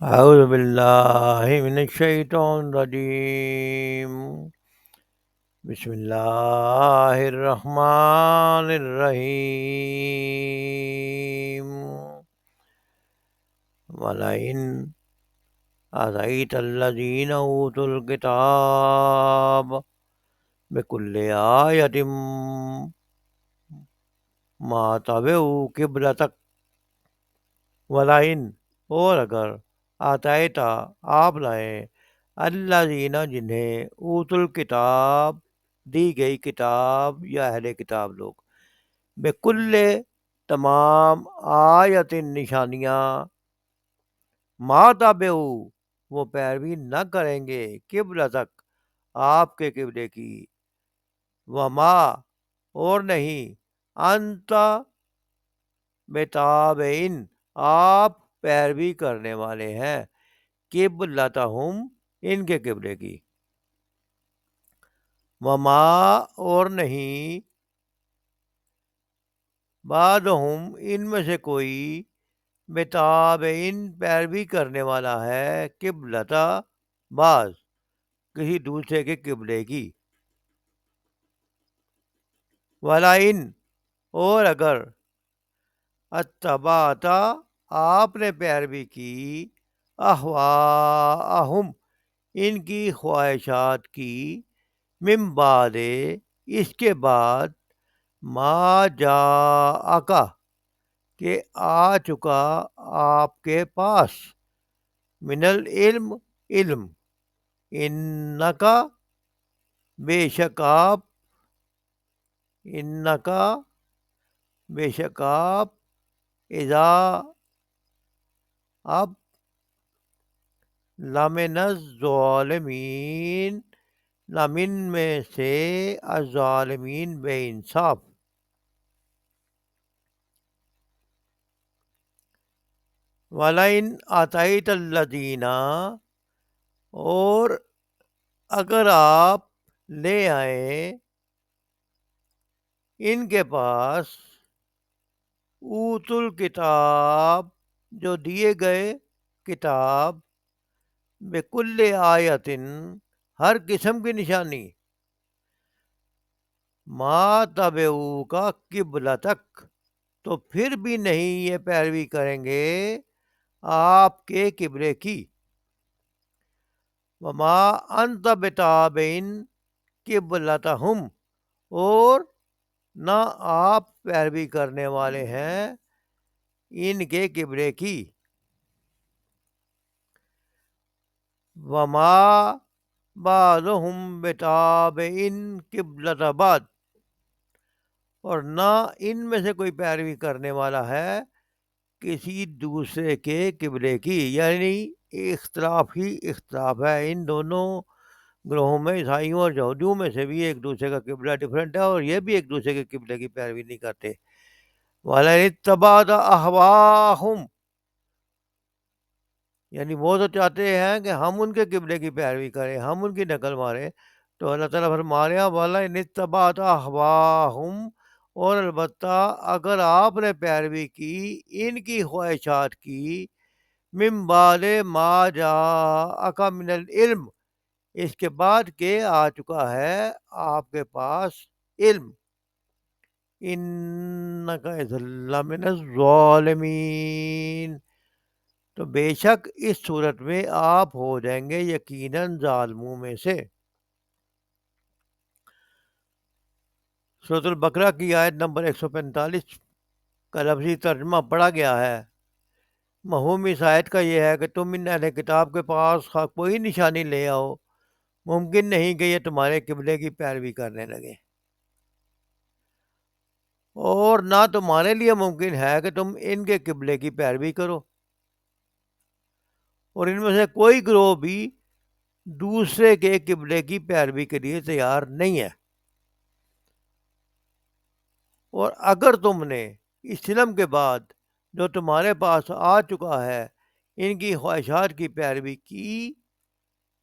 أعوذ بالله من الشيطان الرجيم. بسم الله الرحمن الرحيم. ولئن أتيت الذين أوتوا الكتاب بكل آية ما تبعوا قبلتك. ولئن اور اگر آتایتا آپ لائیں الذین جنہیں اوت الکتاب دی گئی کتاب یا اہل کتاب لوگ بکل تمام آیت نشانیاں ما تابعو وہ پیروی نہ کریں گے قبلتک آپ کے قبلے کی وما اور نہیں انت بتابعین آپ پیروی کرنے والے ہیں قبلتہم ان کے قبلے کی وما اور نہیں بعدہم ان میں سے کوئی بتابعین پیروی کرنے والا ہے قبلتا بعض کسی دوسرے کے قبلے کی ولئن اور اگر اتبعتا آپ نے پیروی کی اہواءہم ان کی خواہشات کی من بعد اس کے بعد ما جاءکا کہ آ چکا آپ کے پاس من العلم علم انکا بے شک آپ انکا بے شک آپ اذا اب لمن الظالمین لمن میں سے الظالمین بے انصاف وَلَئِنْ آتَيْتَ الَّذِينَ اور اگر آپ لے آئیں ان کے پاس اوت الکتاب جو دیے گئے کتاب بکل آیتن ہر قسم کی نشانی ما تبعو کا قبلتک تو پھر بھی نہیں یہ پیروی کریں گے آپ کے قبلے کی وما انت بتابعین قبلتہم اور نہ آپ پیروی کرنے والے ہیں ان کے قبلے کی وما بعضہم بتابعین قبلۃ بعض اور نہ ان میں سے کوئی پیروی کرنے والا ہے کسی دوسرے کے قبلے کی یعنی اختلاف ہی اختلاف ہے ان دونوں گروہوں میں عیسائیوں اور یہودیوں میں سے بھی ایک دوسرے کا قبلہ ڈفرینٹ ہے اور یہ بھی ایک دوسرے کے قبلے کی پیروی نہیں کرتے وَلَئِنِ اتَّبَعْتَ أَهْوَاءَهُمْ یعنی وہ تو چاہتے ہیں کہ ہم ان کے قبلے کی پیروی کریں ہم ان کی نقل ماریں تو اللہ تعالیٰ فرما رہے ہیں وَلَئِنِ اتَّبَعْتَ أَهْوَاءَهُمْ اور البتہ اگر آپ نے پیروی کی ان کی خواہشات کی من بعد ما جاءک من العلم اس کے بعد کہ آ چکا ہے آپ کے پاس علم انک اذا لمن الظالمین تو بے شک اس صورت میں آپ ہو جائیں گے یقیناً ظالموں میں سے سورۃ البقرہ کی آیت نمبر 145 کا لفظی ترجمہ پڑھا گیا ہے مفہوم اس آیت کا یہ ہے کہ تم ان اہل کتاب کے پاس کوئی نشانی لے آؤ ممکن نہیں کہ یہ تمہارے قبلے کی پیروی کرنے لگے اور نہ تمہارے لیے ممکن ہے کہ تم ان کے قبلے کی پیروی کرو اور ان میں سے کوئی گروہ بھی دوسرے کے قبلے کی پیروی کے لیے تیار نہیں ہے اور اگر تم نے اس علم کے بعد جو تمہارے پاس آ چکا ہے ان کی خواہشات کی پیروی کی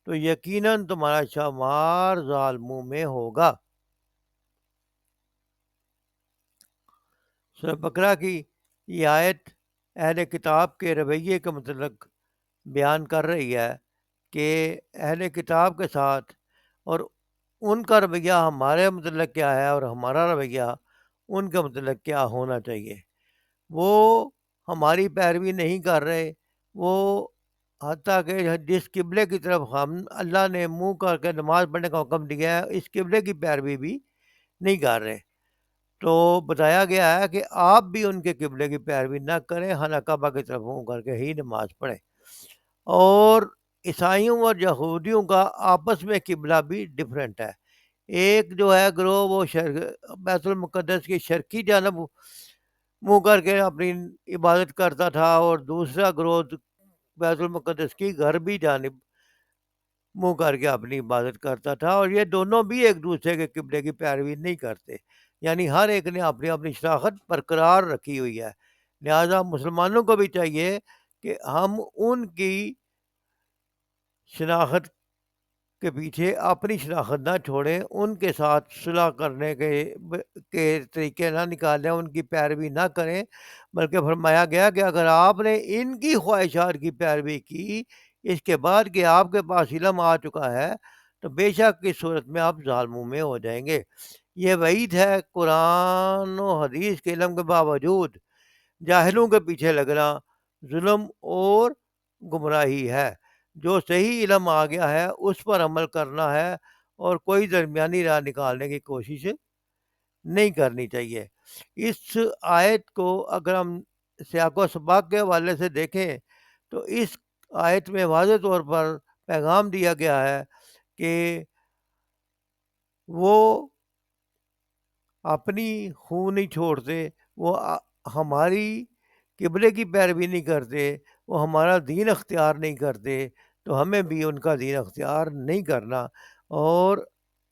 تو یقیناً تمہارا شمار ظالموں میں ہوگا سورہ بقرہ کی یہ آیت اہل کتاب کے رویے کے متعلق بیان کر رہی ہے کہ اہل کتاب کے ساتھ اور ان کا رویہ ہمارے متعلق کیا ہے اور ہمارا رویہ ان کے متعلق کیا ہونا چاہیے۔ وہ ہماری پیروی نہیں کر رہے، وہ حتیٰ کہ جس قبلے کی طرف ہم اللہ نے منہ کر کے نماز پڑھنے کا حکم دیا ہے اس قبلے کی پیروی بھی نہیں کر رہے۔ تو بتایا گیا ہے کہ آپ بھی ان کے قبلے کی پیروی نہ کریں، خانہ کعبہ کی طرف منہ کر کے ہی نماز پڑھیں۔ اور عیسائیوں اور یہودیوں کا آپس میں قبلہ بھی ڈفرینٹ ہے۔ ایک جو ہے گروہ وہ بیت المقدس کی شرقی جانب منہ کر کے اپنی عبادت کرتا تھا، اور دوسرا گروہ بیت المقدس کی غربی جانب منہ کر کے اپنی عبادت کرتا تھا، اور یہ دونوں بھی ایک دوسرے کے قبلے کی پیروی نہیں کرتے، یعنی ہر ایک نے اپنی اپنی شناخت برقرار رکھی ہوئی ہے۔ لہٰذا مسلمانوں کو بھی چاہیے کہ ہم ان کی شناخت کے پیچھے اپنی شناخت نہ چھوڑیں، ان کے ساتھ صلح کرنے کے طریقے نہ نکالیں، ان کی پیروی نہ کریں، بلکہ فرمایا گیا کہ اگر آپ نے ان کی خواہشات کی پیروی کی اس کے بعد کہ آپ کے پاس علم آ چکا ہے تو بے شک اس صورت میں آپ ظالموں میں ہو جائیں گے۔ یہ وعید ہے، قرآن و حدیث کے علم کے باوجود جاہلوں کے پیچھے لگنا ظلم اور گمراہی ہے۔ جو صحیح علم آ گیا ہے اس پر عمل کرنا ہے، اور کوئی درمیانی راہ نکالنے کی کوشش نہیں کرنی چاہیے۔ اس آیت کو اگر ہم سیاق و سباق کے حوالے سے دیکھیں تو اس آیت میں واضح طور پر پیغام دیا گیا ہے کہ وہ اپنی خون نہیں چھوڑتے، وہ ہماری قبلے کی پیروی نہیں کرتے، وہ ہمارا دین اختیار نہیں کرتے، تو ہمیں بھی ان کا دین اختیار نہیں کرنا۔ اور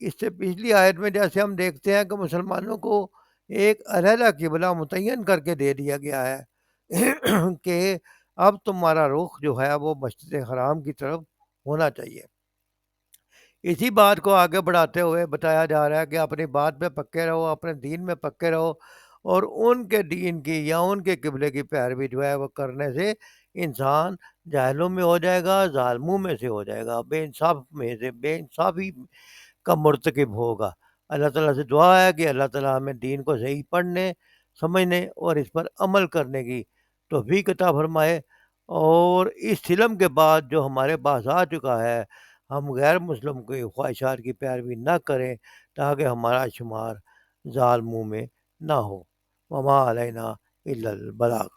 اس سے پچھلی آیت میں جیسے ہم دیکھتے ہیں کہ مسلمانوں کو ایک علیحدہ قبلہ متعین کر کے دے دیا گیا ہے کہ اب تمہارا رخ جو ہے وہ مسجد حرام کی طرف ہونا چاہیے۔ اسی بات کو آگے بڑھاتے ہوئے بتایا جا رہا ہے کہ اپنی بات پہ پکے رہو، اپنے دین میں پکے رہو، اور ان کے دین کی یا ان کے قبلے کی پیروی جو ہے وہ کرنے سے انسان جاہلوں میں ہو جائے گا، ظالموں میں سے ہو جائے گا، بے انصاف میں سے بے انصافی کا مرتکب ہوگا۔ اللہ تعالیٰ سے دعا ہے کہ اللہ تعالیٰ ہمیں دین کو صحیح پڑھنے، سمجھنے اور اس پر عمل کرنے کی توفیق عطا فرمائے۔ اور اس علم کے بعد جو ہمارے پاس آ چکا ہے ہم غیر مسلم کی خواہشات کی پیروی نہ کریں تاکہ ہمارا شمار ظالموں میں نہ ہو۔ وما علینا الا البلاغ۔